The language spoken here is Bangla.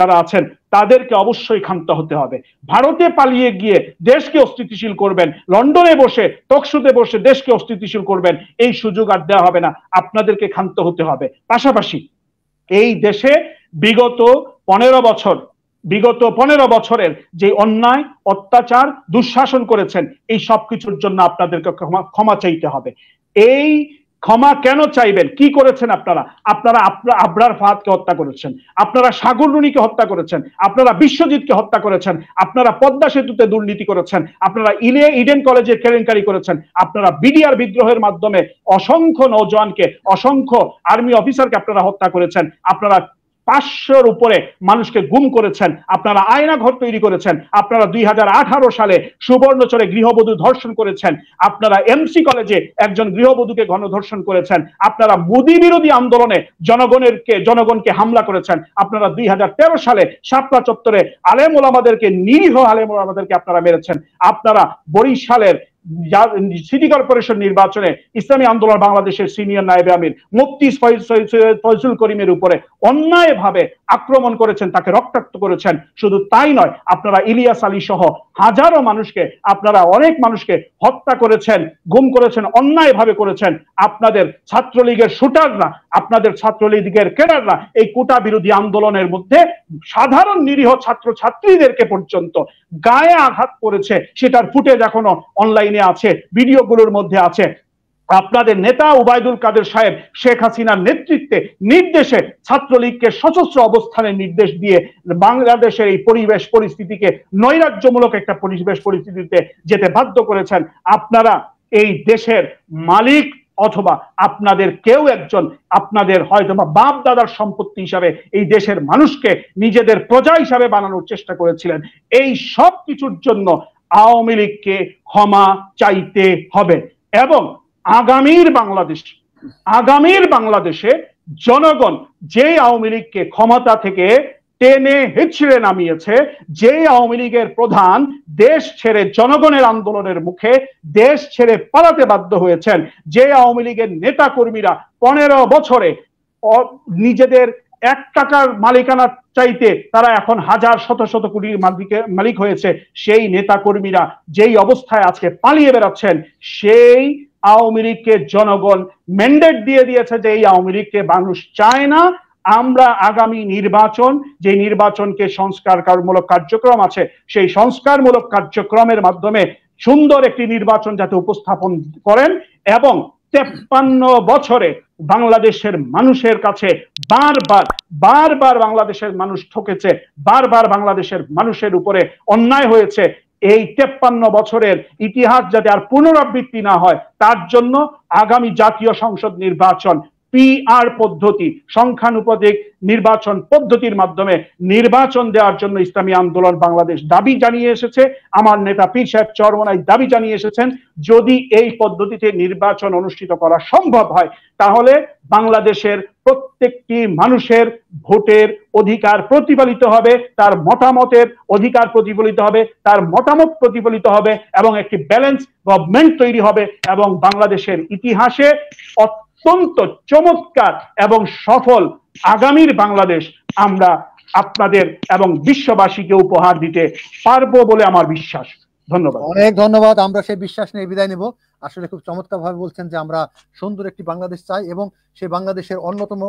যারা আছেন তাদেরকে অবশ্যই ক্ষান্ত হতে হবে। ভারতে পালিয়ে গিয়ে দেশকে অস্থিতিশীল করবেন, লন্ডনে বসে টকশোতে বসে দেশকে অস্থিতিশীল করবেন, এই সুযোগ আর দেওয়া হবে না। আপনাদেরকে ক্ষান্ত হতে হবে। পাশাপাশি এই দেশে বিগত 15 বছরের যে অন্যায়, অত্যাচার, দুঃশাসন করেছেন, এই সবকিছুর জন্য আপনাদেরকে ক্ষমা চাইতে হবে। এই ক্ষমা কেন চাইবেন? কি করেছেন আপনারা? আপনারা আবরার ফাহাদকে হত্যা করেছেন, আপনারা সাগর রুনিকে হত্যা করেছেন, আপনারা বিশ্বজিৎকে হত্যা করেছেন, আপনারা পদ্মা সেতুতে দুর্নীতি করেছেন, আপনারা ইডেন কলেজে কেলেঙ্কারি করেছেন, আপনারা বিডিআর বিদ্রোহের মাধ্যমে অসংখ্য নৌজওয়ানকে, অসংখ্য আর্মি অফিসারকে আপনারা হত্যা করেছেন, আপনারা 500-র উপরে মানুষকে গুম করেছেন, আপনারা আয়না ঘর তৈরি করেছেন, আপনারা 2018 সালে সুবর্ণচরে গৃহবধূ ধর্ষণ করেছেন, আপনারা এমসি কলেজে একজন গৃহবধূকে গণধর্ষণ করেছেন, আপনারা মোদী বিরোধী আন্দোলনে জনগণকে হামলা করেছেন, আপনারা 2013 সালে শাপলা চত্বরে আলেম ওলামাদেরকে, নিরীহ আলেম ওলামাদেরকে আপনারা মেরেছেন, আপনারা বরিশালের সিটি কর্পোরেশন নির্বাচনে ইসলামী আন্দোলন বাংলাদেশের সিনিয়র নায়েবে আমির মুফতি ফয়জুল করিমের উপরে অন্যায়ভাবে আক্রমণ করেছেন, তাকে রক্তাক্ত করেছেন। শুধু তাই নয়, আপনারা ইলিয়াস আলী সহ হাজারো মানুষকে, আপনারা অনেক মানুষকে হত্যা করেছেন, গুম করেছেন, অন্যায়ভাবে করেছেন। আপনাদের ছাত্রলীগের শুটাররা, আপনাদের ছাত্রলীগের ক্যাডাররা এই কোটা বিরোধী আন্দোলনের মধ্যে সাধারণ নিরীহ ছাত্র ছাত্রীদেরকে পর্যন্ত গায়ে আঘাত করেছে, সেটার ফুটেজ এখনো অনলাইনে আছে, ভিডিওগুলোর মধ্যে আছে। আপনাদের নেতা ওবায়দুল কাদের সাহেব শেখ হাসিনার নেতৃত্বে নির্দেশে ছাত্রলীগকে সশস্ত্র অবস্থানের নির্দেশ দিয়ে বাংলাদেশের এই পরিবেশ পরিস্থিতিকে নৈরাজ্যমূলক একটা পরিবেশ পরিস্থিতিতে যেতে বাধ্য করেছেন। আপনারা এই দেশের মালিক অথবা আপনাদের কেউ একজন আপনাদের হয়তো বা বাপ দাদার সম্পত্তি হিসাবে এই দেশের মানুষকে নিজেদের প্রজা হিসাবে বানানোর চেষ্টা করেছিলেন। এই সব কিছুর জন্য আওয়ামী লীগকে ক্ষমা চাইতে হবে এবং আগামীর বাংলাদেশে জনগণ যে আওয়ামী লীগকে ক্ষমতা থেকে টেনে হিচড়ে নামিয়েছে, যে আওয়ামী লীগের প্রধান দেশ ছেড়ে জনগণের আন্দোলনের মুখে দেশ ছেড়ে পালাতে বাধ্য হয়েছেন, যে আওয়ামী লীগের নেতা কর্মীরা 15 বছরে নিজেদের 1 টাকার মালিকানা চাইতে তারা এখন হাজার শত শত কোটির মালিক হয়েছে, সেই নেতা কর্মীরা যেই অবস্থায় আজকে পালিয়ে বেড়াচ্ছেন, সেই আওয়ামী লীগকে জনগণ ম্যান্ডেট দিয়ে দিয়েছে যে এই আওয়ামী লীগকে মানুষ চায় না। আমরা আগামী নির্বাচন, যে নির্বাচনকে সংস্কারমূলক কার্যক্রম আছে, সেই সংস্কারমূলক কার্যক্রমের মাধ্যমে সুন্দর একটি নির্বাচন যাতে উপস্থাপন করেন এবং 53 বছরে বাংলাদেশের মানুষের কাছে বারবার বাংলাদেশের মানুষ ঠকেছে, বারবার বাংলাদেশের মানুষের উপরে অন্যায় হয়েছে। এই 53 বছরের ইতিহাস যাতে আর পুনরাবৃত্তি না হয়, তার জন্য আগামী জাতীয় সংসদ নির্বাচন পিআর পদ্ধতি, সংখ্যানুপাতিক নির্বাচন পদ্ধতির মাধ্যমে নির্বাচন দেওয়ার জন্য ইসলামী আন্দোলন বাংলাদেশ দাবি জানিয়ে এসেছে। আমার নেতা পীর সাহেব চরমনাই দাবি জানিয়ে এসেছেন, যদি এই পদ্ধতিতে নির্বাচন অনুষ্ঠিত করা সম্ভব হয়, তাহলে বাংলাদেশের প্রত্যেকটি মানুষের ভোটের অধিকার প্রতিফলিত হবে, তার মতামতের অধিকার প্রতিফলিত হবে, তার মতামত প্রতিফলিত হবে এবং একটি ব্যালেন্স গভর্নমেন্ট তৈরি হবে এবং বাংলাদেশের ইতিহাসে অত্যন্ত চমৎকার এবং সফল আগামীর বাংলাদেশ আমরা আপনাদের এবং বিশ্ববাসীকে উপহার দিতে পারবো বলে আমার বিশ্বাস। ধন্যবাদ। অনেক ধন্যবাদ। আমরা সেই বিশ্বাস নিয়ে বিদায় নেব। আসলে খুব চমৎকার ভাবে বলছেন যে আমরা সুন্দর একটি বাংলাদেশ চাই এবং সেই বাংলাদেশের অন্যতম